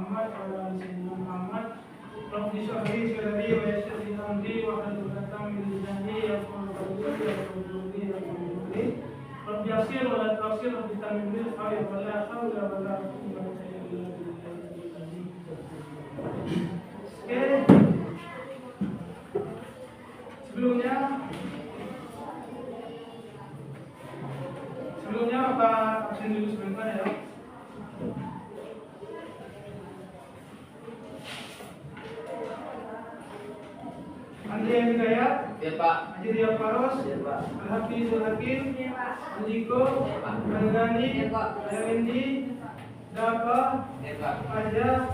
Muhammad wa ala ali sayyidina Muhammad. Rabbi shrah li sadri wa yassir li amri wa hlul 'uqdatam min lisani yafqahu qawli. Rabbi yassir wa la tu'assir, Rabbi tamim bil khair wa la haula wa la quwwata illa billah. Oke. Sebelumnya Bapak absen dulu sebentar ya. Andi Hidayat, ya Pak. Haji Ria Faros, Ya Pak. Al-Hafizul Hakim, Ya Pak. Anjiko, Ya Pak. Al-Ghani, Ya Pak. Al-Endi, Dapa, Ya Pak. Aja,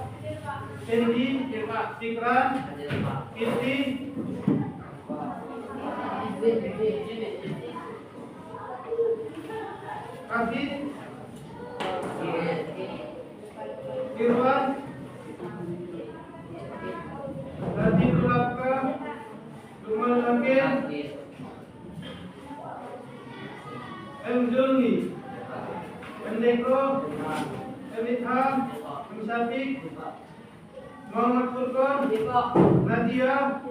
Endi, Ya Pak. Fikran, Ya Pak. Inti, Kafi, Irwan, Radi Tulaka, Lumal Akhir, M. Zulmi, M. Deko, M. Itham, M. Syafiq, Muhammad Furqan, Nadia,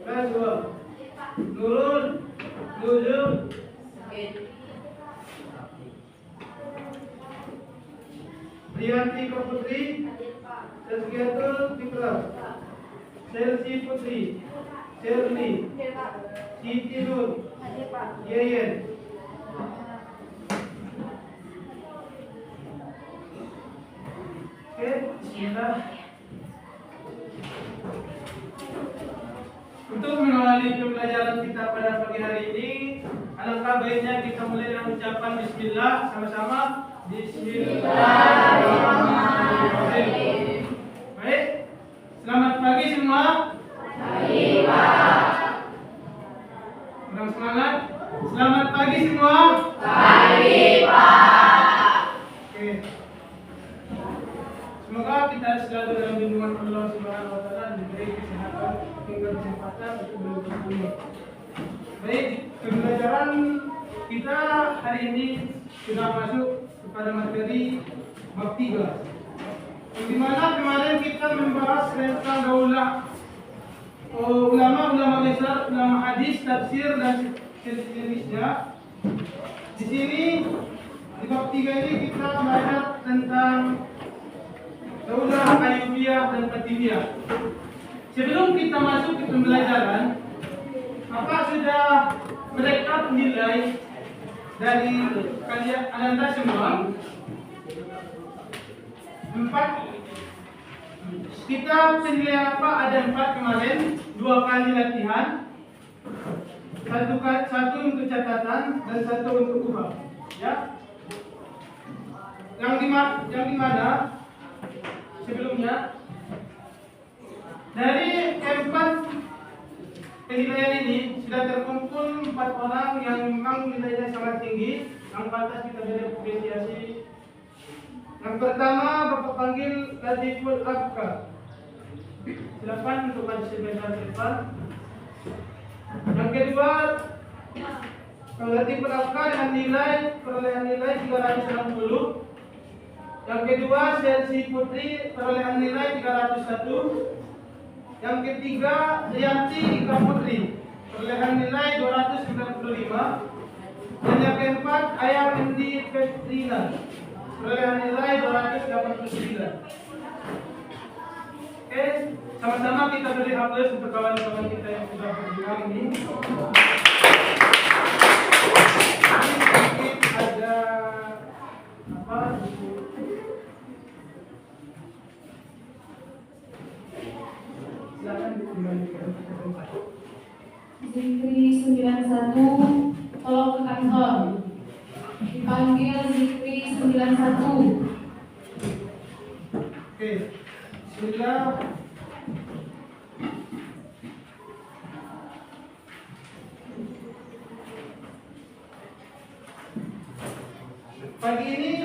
Nazwa, Nurul, Nuzul, Rianti Putri, Tazkiyatul Fikrar, Selsi Putri, Sherly, Siti Nur, Yeyen. Oke, bismillah. Untuk mengawali pembelajaran kita pada pagi hari ini, alangkah baiknya kita mulai dengan ucapan bismillah sama-sama. Bismillahirrahmanirrahim. Baik, selamat pagi semua. Pagi, Pak. Kurang semangat. Selamat pagi semua. Pagi, Pak. Oke. Semoga kita selalu dalam lindungan Allah Subhanahu wa taala, diberi kesehatan hingga kesempatan untuk berkumpul. Baik, pembelajaran kita hari ini sudah masuk kepada materi bab 3. Di mana kemarin kita membahas tentang daulah ulama besar, ulama hadis, tafsir dan sejenisnya. Di sini di bab 3 ini kita belajar tentang daulah Ayyubiyah dan Fatimiyah. Sebelum kita masuk ke pembelajaran, apa sudah mereka menilai dari kalian Anda semua? 4. Kita penilai apa? Ada 4 kemarin, 2 kali latihan, satu untuk catatan dan satu untuk ubah. Ya. Yang di mana? Sebelumnya dari 4 penilaian ini sudah terkumpul 4 orang yang memang nilainya sangat tinggi, yang pantas kita beri apresiasi. Yang pertama Bapak panggil Latiful Afkar. Silakan untuk maju sebentar ke depan. Yang kedua Latiful Afkar dengan perolehan nilai 360. Yang kedua Selsi Putri, perolehan nilai 301. Yang ketiga Rianti Ika Putri, perolehan nilai 295. Dan yang keempat Ayam Endi Petrina, perolehan nilai 289. Oke, sama-sama kita beri aplaus untuk kawan-kawan kita yang sudah berjuang ini. Ada apa? Zikri 91, tolong ke kantor. Dipanggil Zikri 91. Oke, bismillah. Pagi ini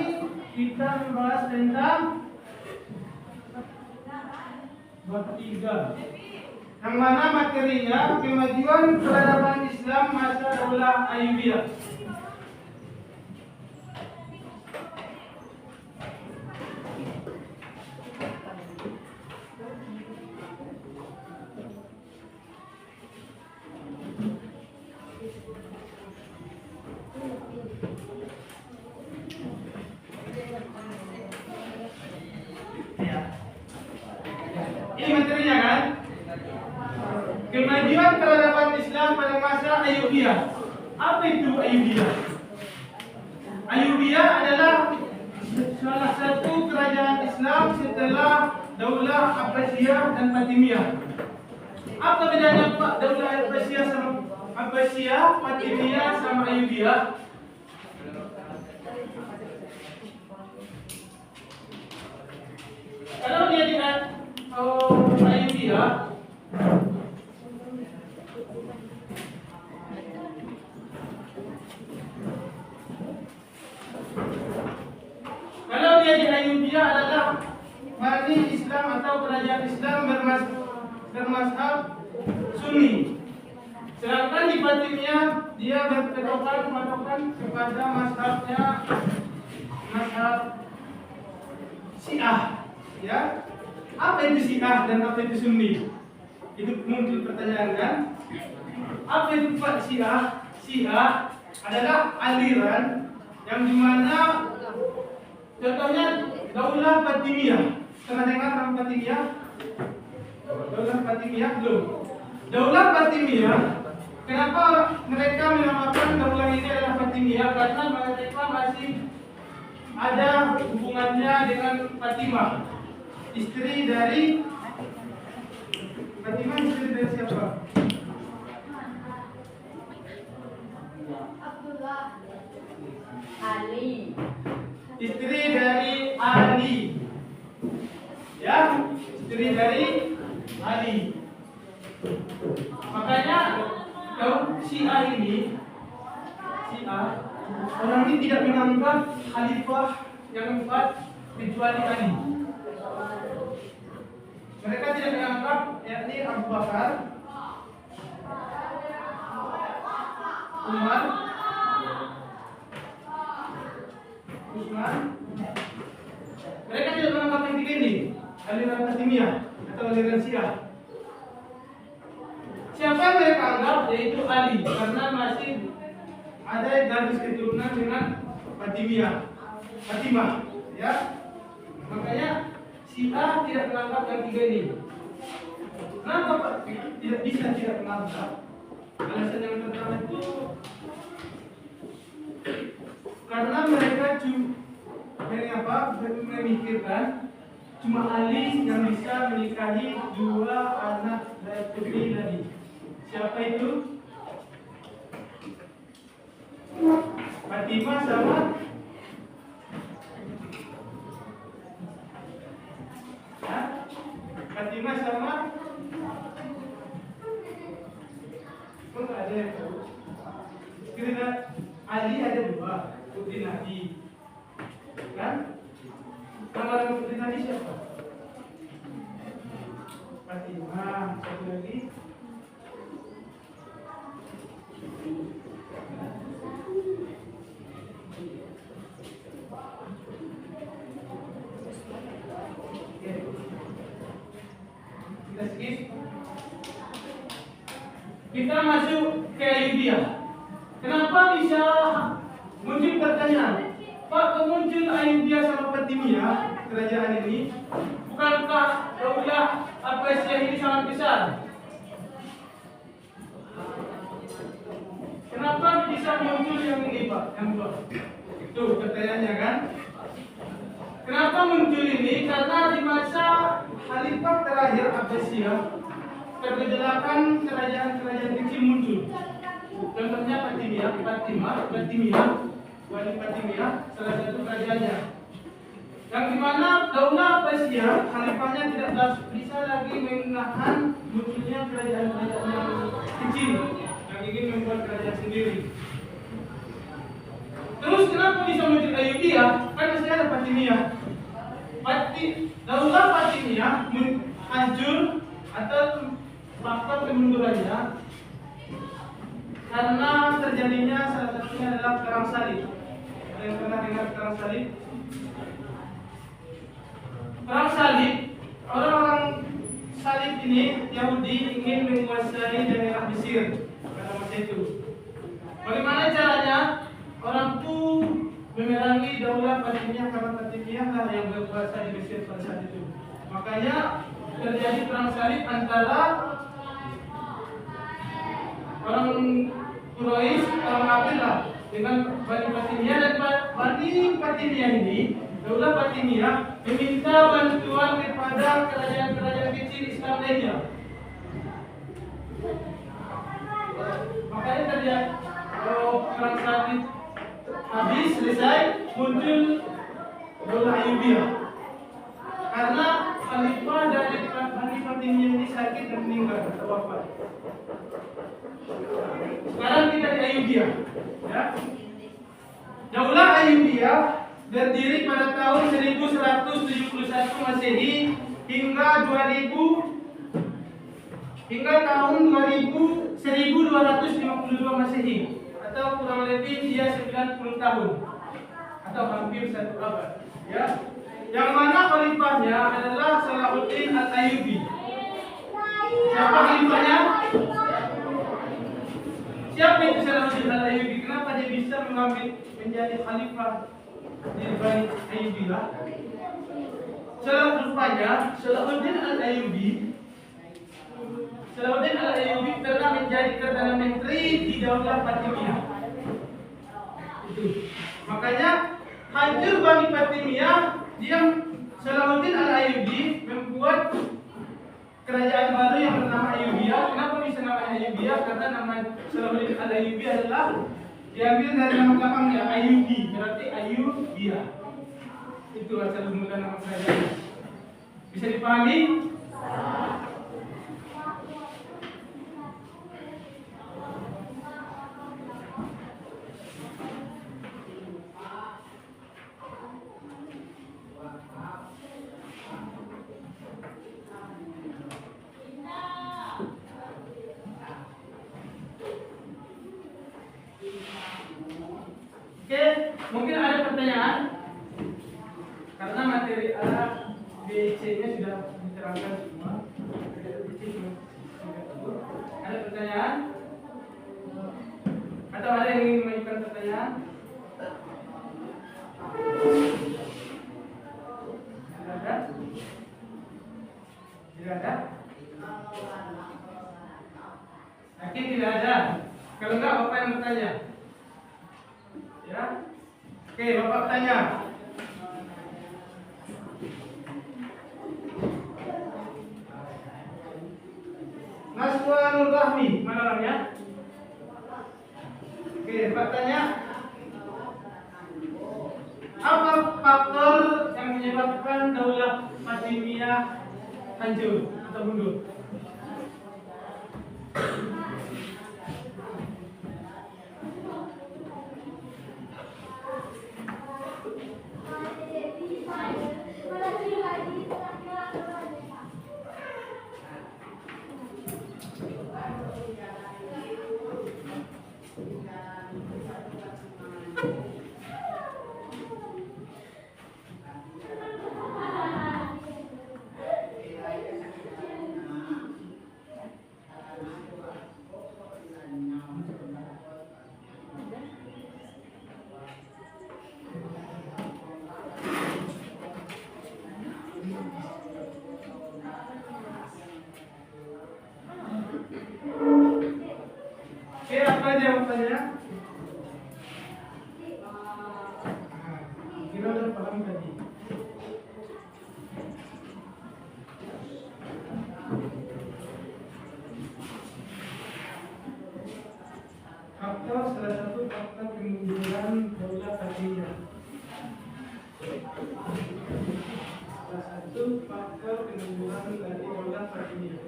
kita membahas tentang bab 3, yang mana materinya kemajuan peradaban Islam masa daulah Ayyubiyah. Kemajuan peradaban Islam pada masa Ayyubiyah. Apa itu Ayyubiyah? Ayyubiyah adalah salah satu kerajaan Islam setelah Daulah Abbasiyah dan Fatimiyah. Apa bedanya Pak Daulah Abbasiyah sama Fatimiyah sama Ayyubiyah? Kalau dia lihat Ayyubiyah, adalah Bani Islam atau kerajaan Islam bermazhab Sunni. Sedangkan di Fatimiyah dia berpatokan kepada mazhabnya mazhab Syiah. Ya, apa itu Syiah dan apa itu Sunni? Itu muncul pertanyaan kan? Apa itu Pak Syiah? Syiah adalah aliran yang dimana contohnya Daulah Fatimiyah. Pernah dengar nama Fatimiyah? Daulah Fatimiyah belum? Daulah Fatimiyah. Kenapa mereka menamakan daulah ini adalah Fatimiyah? Karena mereka masih ada hubungannya dengan Fatimah, istri dari Fatimah, istri dari siapa? Abdullah Ali. Istri dari Ali. Ya, istri dari Ali. Makanya kalau Syiah ini, orang ini tidak menganggap khalifah yang keempat kecuali Ali. Mereka tidak menganggap yakni Abu Bakar, Umar, Utsman. Mereka tidak menganggap yang tiga ini aliran Fatimiyah atau aliran Syiah. Siapa yang mereka anggap? Yaitu Ali, karena masih ada garis keturunan dengan Fatimah, ya. Makanya Syiah tidak menganggap yang tiga ini. Kenapa Pak? Tidak bisa tidak menganggap. Alasan yang pertama itu karena mereka memikirkan cuma Ali yang bisa menikahi dua anak dari putri Nabi. Siapa itu? Fatimah sama Fatimah sama ada yang tahu? Kira Ali ada dua putri Nabi, kan? Nama putri Nabi siapa? Fatimah. Satu lagi kita masuk ke Ayyubiyah. Kenapa bisa muncul pertanyaan? Pak, muncul Ayyubiyah sama Fatimiyah kerajaan ini, bukankah Daulah Abbasiyah ini sangat besar? Kenapa bisa muncul yang ini Pak? Yang dua. Itu pertanyaannya kan? Kenapa muncul ini? Karena di masa Khalifah terakhir Abbasiyah pergejolakan kerajaan-kerajaan kecil muncul. Contohnya Fatimiyah, Wali Fatimiyah, salah satu kerajaannya. Yang dimana Daulah Abbasiyah, khalifahnya tidak bisa lagi menahan munculnya kerajaan-kerajaan yang kecil yang ingin membuat kerajaan sendiri. Terus kenapa bisa muncul Ayyubiyah? Kan masih ada Fatimiyah. Daulah Fatimiyah hancur atau faktor kemundurannya karena terjadinya salah satunya adalah perang salib. Ada yang pernah dengar perang salib? Perang salib, orang-orang salib ini Yahudi ingin menguasai daerah Mesir pada masa itu. Bagaimana caranya? Orang itu memerangi Daulah Fatimiyah karena Fatimiyah lah yang berkuasa di Mesir pada saat itu. Makanya terjadi perang salib antara orang Quraisy, orang kafir lah dengan Bani Fatimiyah, dan Bani Fatimiyah ini, Daulah Fatimiyah meminta bantuan kepada kerajaan-kerajaan kecil Islam lainnya. Makanya terjadi perang Salib habis selesai, muncul Daulah Ayyubiyah. Karena khalifah dari Bani Fatimiyah ini sakit dan meninggal atau wafat. Sekarang kita di Ayyubiyah, ya. Daulah Ayyubiyah berdiri pada tahun 1171 Masehi hingga tahun 1252 Masehi, atau kurang lebih dia 90 tahun atau hampir 1 abad, ya. Yang mana khalifahnya adalah Salahuddin Al-Ayyubi. Siapa khalifahnya? Siapa itu Salahuddin Al-Ayyubi? Kenapa dia bisa menjadi khalifah di Bani Ayyubi lah? Salahuddin Al-Ayyubi pernah menjadi Perdana Menteri di Daulah Fatimiyah. Itu. Makanya hancur Bani Fatimiyah, dia Salahuddin Al-Ayyubi membuat kerajaan baru yang bernama Ayyubiyah. Kenapa bisa namanya Ayyubiyah? Karena nama Salahuddin Al-Ayyubi adalah diambil dari nama belakangnya Ayyubi, berarti Ayyubiyah. Itu asal mula nama kerajaan. Bisa dipahami? Oke, mungkin ada pertanyaan? Karena materi A, B, C-nya sudah diterangkan semua. Ada pertanyaan? Atau ada yang ingin mengajukan pertanyaan? Tidak ada? Tidak ada? Yakin tidak ada? Kalau enggak, Bapak yang bertanya. Ya? Oke, Bapak tanya. Naswa Nur Rahmi, mana orangnya? Oke, Bapak tanya. Apa faktor yang menyebabkan Daulah Fatimiyah hancur atau mundur? Oke, apa jawabannya? Kira udah paham tadi. Faktor, salah satu faktor kemunduran Daulah Fatimiyah. Salah satu faktor kemunduran dari Daulah Fatimiyah.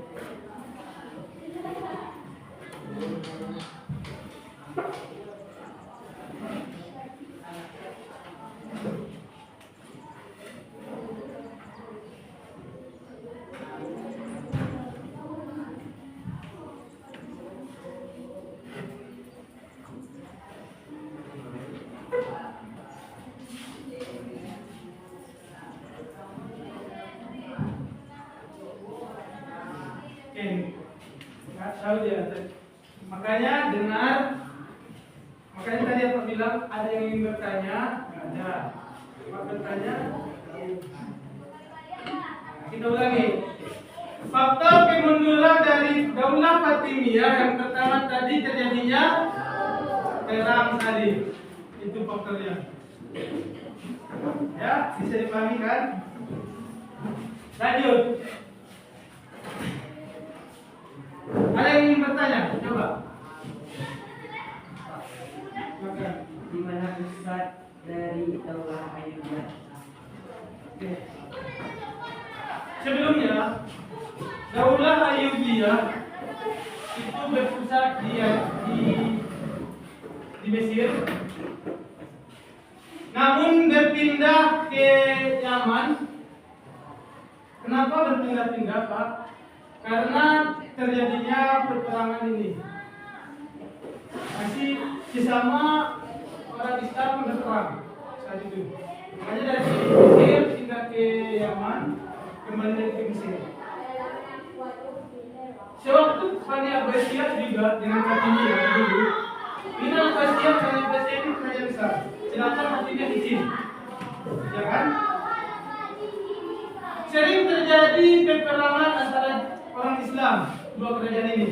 Nggak tahu dia. Makanya dengar. Makanya tadi aku bilang ada yang ingin bertanya, nggak ada. Pak bertanya. Kita ulangi. faktor kemunduran dari Daulah Fatimiyah yang pertama tadi terjadinya perang salib. Itu faktornya. Ya, bisa dipahami kan? Lanjut. Ada yang ingin bertanya? Coba. Di mana pusat dari Daulah Ayyubiyah? Oke. Sebelumnya, Daulah Ayyubiyah itu berpusat di Mesir. Namun berpindah ke Yaman. Kenapa berpindah-pindah, Pak? Karena terjadinya peperangan ini. Masih sesama orang Islam berperang saat itu. Makanya dari Mesir pindah ke Yaman, kembali lagi ke Mesir. Sewaktu Bani Abbasiyah juga dengan Fatimiyah dulu, Bani Abbasiyah Bani Abbasiyah ini kerajaan besar. Sedangkan Fatimiyah kecil, ya kan? Sering terjadi peperangan antara orang Islam dua kerajaan ini,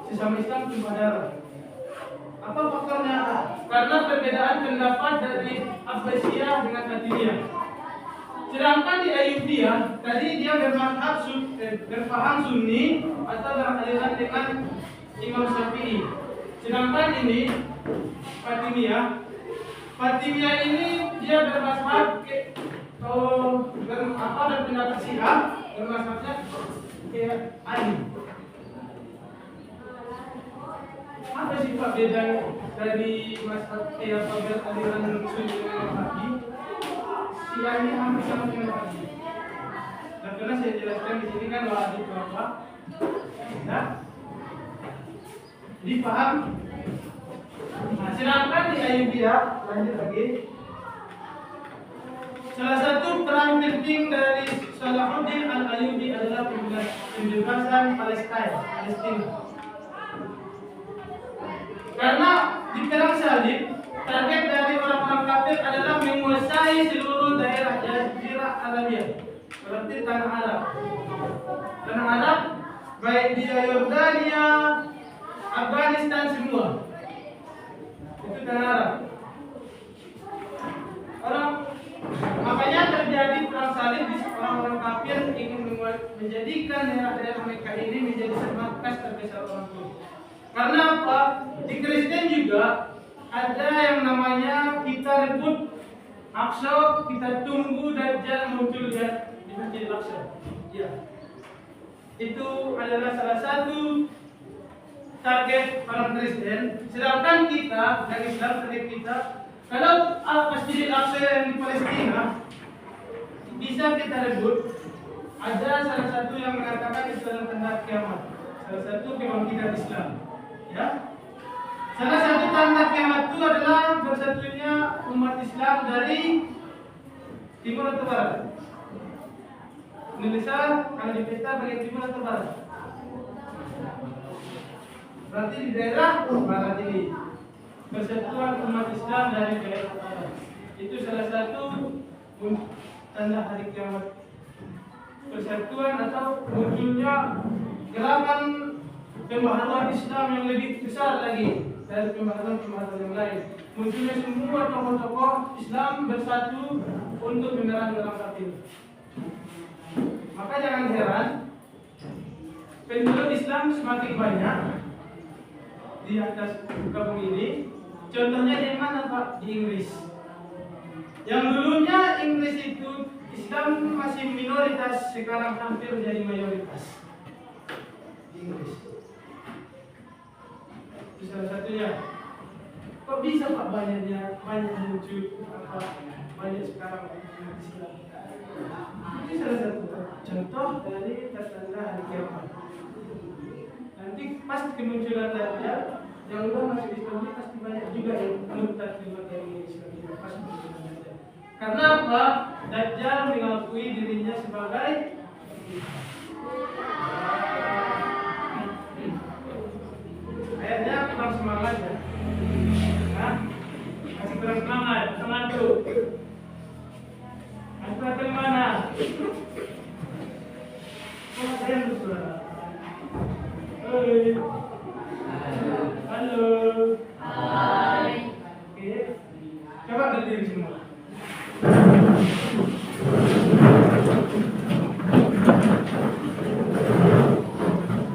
sesama Islam tumpah darah. Apa faktornya? Karena perbedaan pendapat dari Abbasiyah dengan Fatimiyah. Sedangkan di Ayyubiyah tadi dia berpaham Sunni atau beraliran dengan Imam Syafi'i. Sedangkan ini Fatimiyah ini dia bermazhab berpendapat Syiah, bermazhabnya kayak Ali. Apa sih Pak beda dari mazhab kayak aliran Sunni dengan Syafi'i? Syiah ini hampir sama dengan Wahabi. Dan karena saya jelaskan di sini kan Wahabi itu apa? Nah, jadi paham? Nah, sedangkan di Ayyubiyah, lanjut lagi. Salah satu peran penting dari Salahuddin Al-Ayyubi adalah pembebasan Palestina. Karena di perang salib, target dari orang-orang kafir adalah menguasai seluruh daerah Jazirah Arabia, berarti tanah Arab. Tanah Arab, baik di Yordania, Afghanistan semua. Itu tanah Arab. Makanya terjadi perang salib di orang-orang kafir ingin menjadikan daerah-daerah mereka ini menjadi markas terbesar orang tua. Karena apa? Di Kristen juga ada yang namanya kita rebut Aqsa, kita tunggu Dajjal muncul di Masjid Aqsa. Ya. Itu adalah salah satu target orang Kristen. Sedangkan kita dan Islam target kita, kalau Masjid Aqsa yang di Palestina bisa kita rebut, ada salah satu yang mengatakan itu adalah tanda kiamat. Salah satu kebangkitan Islam. Ya. Salah satu tanda kiamat itu adalah bersatunya umat Islam dari timur atau barat. Indonesia kalau di pesta bagian timur atau barat? Berarti di daerah barat ini persatuan umat Islam dari daerah barat. Itu salah satu tanda hari kiamat. Persatuan atau munculnya gerakan pembaharuan Islam yang lebih besar lagi dari pembaharuan yang lain. Munculnya semua tokoh-tokoh Islam bersatu untuk memerangi orang kafir. Maka jangan heran penduduk Islam semakin banyak di atas muka bumi ini. Contohnya di mana Pak? Di Inggris. Yang dulunya Inggris itu Islam masih minoritas, sekarang hampir menjadi mayoritas di Inggris. Itu salah satunya. Kok bisa Pak banyak muncul banyak sekarang umat Islam? Itu salah satu contoh dari tanda hari kiamat. Nanti pas kemunculan Dajjal, yang udah masuk Islam ini pasti banyak juga yang murtad keluar dari Islam ini pas kemunculan Dajjal. Karena apa? Dajjal mengakui dirinya sebagai ayatnya kurang semangat ya. Nah, masih kurang semangat, semangat dulu. Antum mana? Kok saya bersuara? Halo. Hai. Oke. Coba berdiri semua.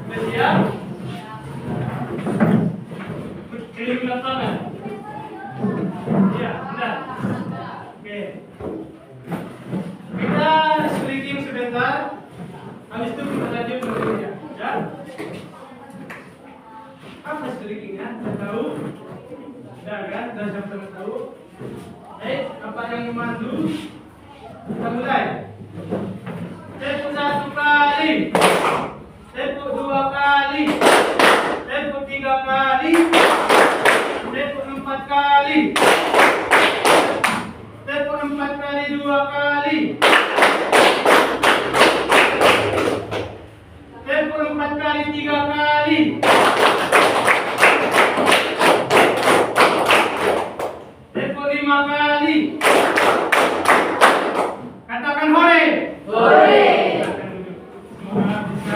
Sudah siap? Kirim lapangan. Ya, sudah. Oke. Kita stretching sebentar. Habis itu kita lanjut bekerja. Ya. Apa stretchingnya? Sudah tahu? Sudah kan? Sudah sama-sama tahu. Baik, apa yang memandu? Kita mulai. Tepuk 1 kali. Tepuk 2 kali. Tepuk 3 kali. Tepuk 4 kali. Tepuk 4 kali 2 kali. Tepuk 4 kali 3 kali. Tepuk 5 kali. Katakan hore. Hore. Silakan duduk. Semoga bisa.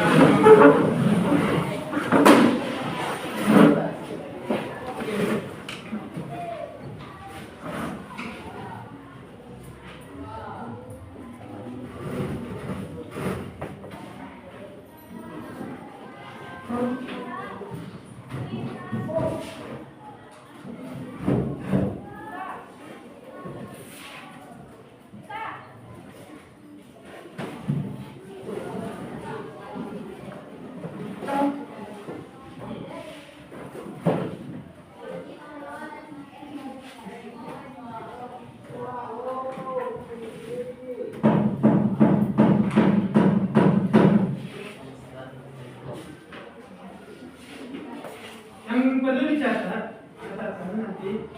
Yang perlu dicatat, catatan nanti,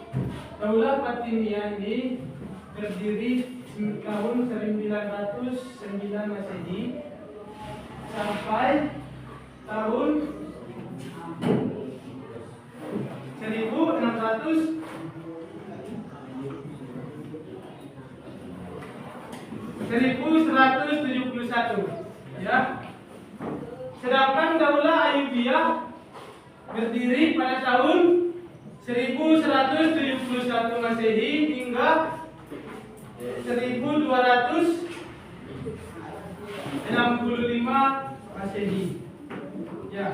Daulah Fatimiyah ini berdiri tahun 1909 Masehi sampai tahun 1171, ya. Sedangkan Daulah Ayyubiyah berdiri pada tahun 1171 Masehi hingga 1265 Masehi. Ya.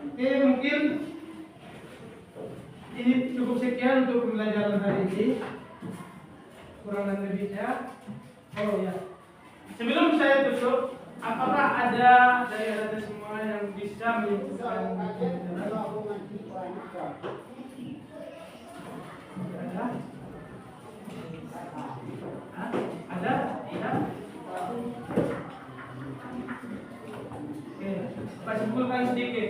Oke, mungkin ini cukup sekian untuk pembelajaran hari ini. Kurang dan lebihnya. Oh ya. Sebelum saya tutup, apakah ada dari anda semua yang bisa menentukan pembelajaran? Ada? Hah? Ada? Tidak? Oke, Pak simpulkan sedikit.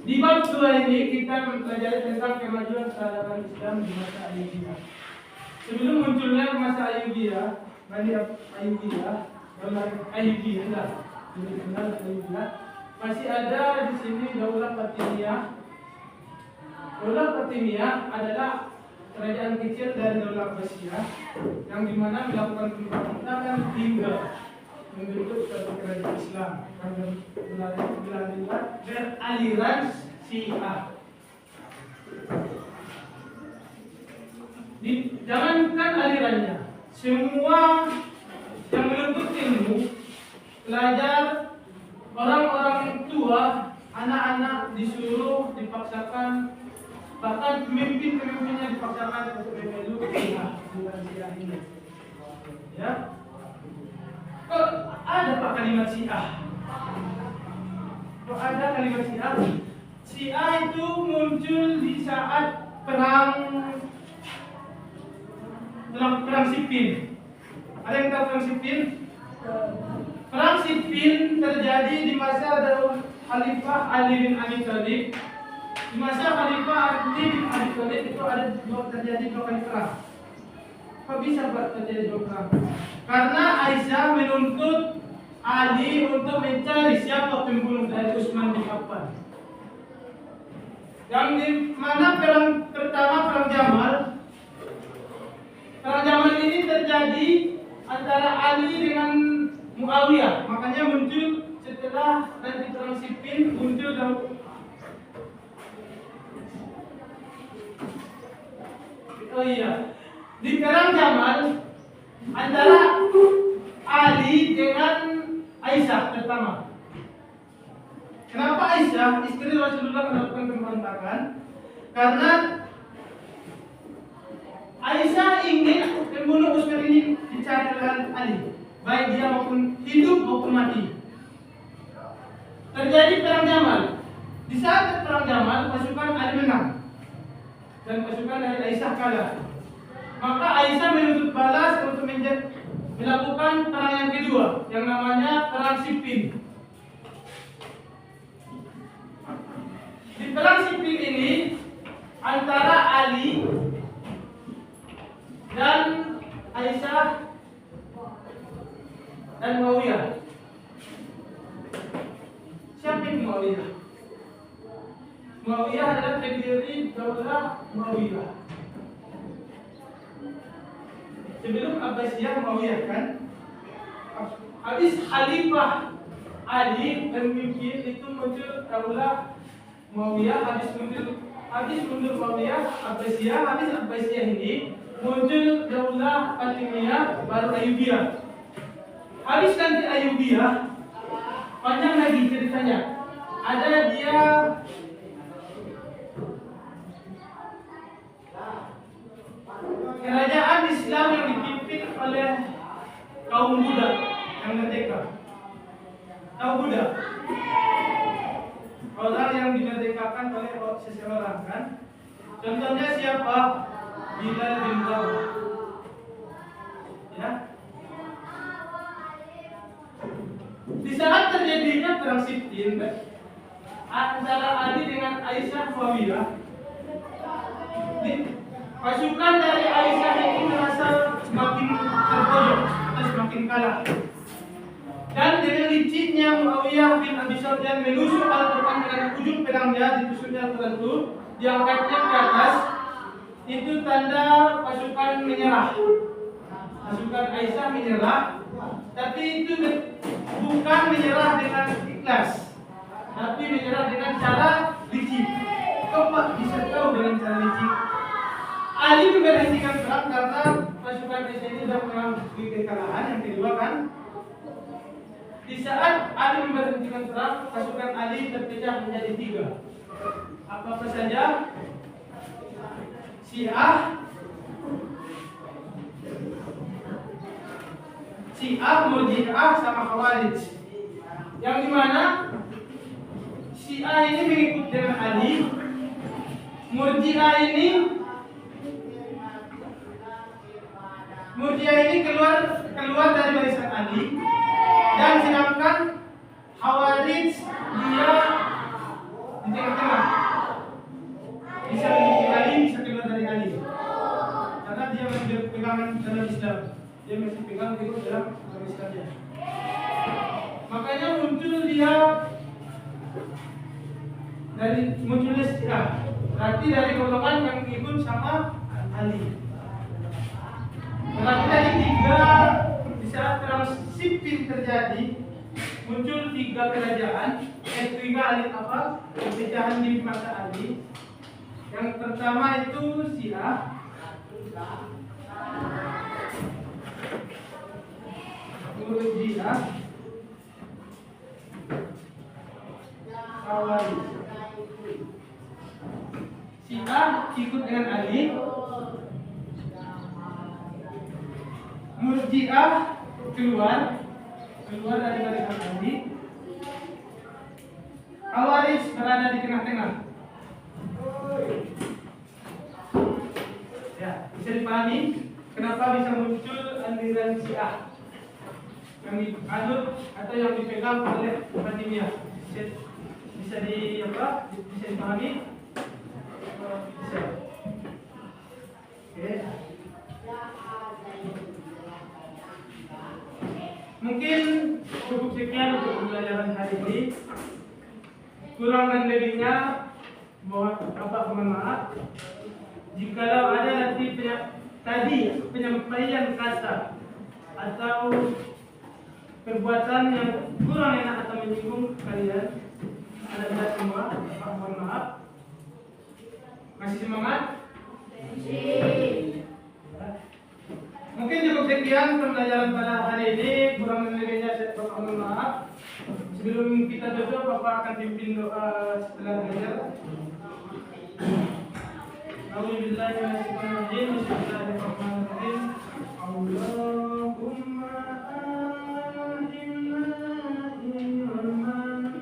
Di bab 2 ini kita mempelajari tentang kemajuan peradaban Islam di masa Ayyubiyah. Sebelum munculnya masa Ayyubiyah, Bani Ayyubiyah, Ayyubiyah, masih ada di sini Daulah Fatimiyah. Daulah Fatimiyah adalah kerajaan kecil dari Daulah Abbasiyah yang dimana melakukan pemberontakan hingga membentuk suatu kerajaan Islam beraliran Syiah. Jangankan alirannya, semua yang menuntut ilmu, pelajar, orang-orang tua, anak-anak disuruh, dipaksakan, bahkan pemimpin-pemimpinnya dipaksakan untuk memeluk Syiah ini. Ya. Kok ada Pak kalimat Syiah? Kok ada kalimat Syiah? Syiah itu muncul di saat perang sipil. Ada yang tahu perang sipil? Perang sipil terjadi di masa Khalifah Ali bin Abi Thalib. Di masa Khalifah Ali bin Abi Thalib itu terjadi dua kali perang. Kok bisa Pak terjadi dua perang? Karena Aisyah menuntut Ali untuk mencari siapa pembunuh dari Utsman bin Affan. Yang di mana perang pertama, perang Jamal, ini terjadi antara Ali dengan Muawiyah. Makanya muncul setelah nanti perang Siffin muncul Daud. Oh iya, di perang Jamal antara Ali dengan Aisyah pertama. Kenapa Aisyah istri Rasulullah melakukan pemberontakan? Karena Aisyah ingin membunuh Utsman ini dicari oleh Ali, baik dia maupun hidup maupun mati. Terjadi perang Jamal. Di saat perang Jamal, pasukan Ali menang dan pasukan dari Aisyah kalah. Maka Aisyah menuntut balas untuk melakukan perang yang kedua, yang namanya perang Siffin. Di perang Siffin ini antara Ali dan Aisyah dan Muawiyah. Siapa yang Muawiyah? Muawiyah adalah pendiri Daulah Muawiyah. Sebelum Abbasiyah Muawiyah kan, habis Khalifah Ali memimpin itu muncul Daulah Muawiyah, habis mundur Muawiyah, Abbasiyah, habis Abbasiyah ini muncul Daulah Fatimiyah, baru Ayyubiyah. Habis nanti Ayyubiyah, panjang lagi ceritanya. Ada dia kerajaan Islam yang dipimpin oleh kaum Buddha yang merdeka. Tahu Buddha? Orang yang dimerdekakan oleh seseorang kan? Contohnya siapa? Bilal bin Rabah. Ya. Di saat terjadinya perang Siffin antara Ali dengan Aisyah Muawiyah, pasukan dari Aisyah ini merasa semakin terpojok atau semakin kalah. Dan dengan licinnya Muawiyah bin Abi Sufyan menusuk Al-Quran dengan ujung pedangnya, ditusuknya Al-Quran itu, diangkatnya ke atas. Itu tanda pasukan menyerah. Pasukan Aisyah menyerah, tapi itu bukan menyerah dengan ikhlas, tapi menyerah dengan cara licik. Kok Pak bisa tahu dengan cara licik? Ali memberhentikan perang karena pasukan Aisyah ini sudah mengalami kekalahan yang kedua kan. Di saat Ali memberhentikan perang, pasukan Ali terpecah menjadi 3. Apa saja? Syiah, Murji'ah, sama Khawarij. Yang dimana Syiah ini mengikut dengan Ali, Murji'ah ini keluar dari barisan Ali, dan sedangkan Khawarij dia di tengah-tengah, bisa mengikuti Ali, bisa keluar dari Ali, karena dia masih pegangan dalam Islam, dia masih pegang teguh dalam Islamnya. Makanya munculnya Syiah, berarti dari golongan yang ikut sama Ali. Berarti dari 3, di saat perang Siffin terjadi, muncul 3 kerajaan, 3 perpecahan di masa Ali. Yang pertama itu Syiah, Murji'ah, Khawarij. Syiah ikut dengan Ali, Murji'ah keluar dari barisan Ali, Khawarij berada di tengah-tengah. Ya, bisa dipahami kenapa bisa muncul aliran Syiah yang dianut atau yang dipegang oleh Fatimiyah. Bisa dipahami? Bisa. Oke. Mungkin cukup sekian untuk pembelajaran hari ini. Kurang dan lebihnya mohon mohon maaf. Jikalau ada nanti tadi penyampaian kata atau perbuatan yang kurang enak atau menyinggung kalian, Anda semua, mohon maaf. Masih semangat? Mungkin cukup sekian pembelajaran pada hari ini. Kurang lebihnya saya mohon maaf. Sebelum kita tutup, Bapak akan pimpin doa setelah belajar. A'udzubillahiminasyaitonirrajim. Bismillahirrahmanirrahim. Allahumma a'inna ilman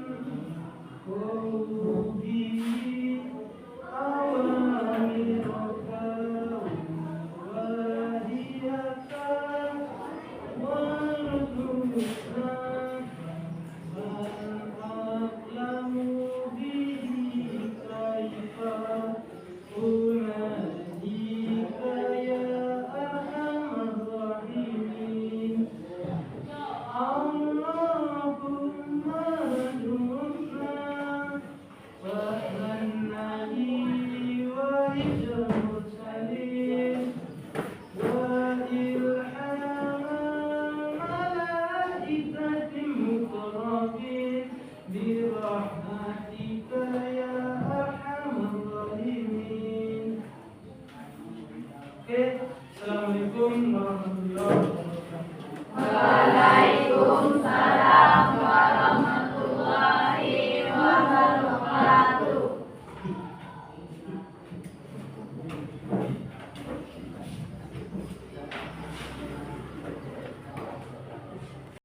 qawbihi awamiraka wadiyaka warzuqna fa'alamu bihi kaifa unadika ya arhamar rahimin. Allahumma rzuqna fa'lan nabi wa ijrna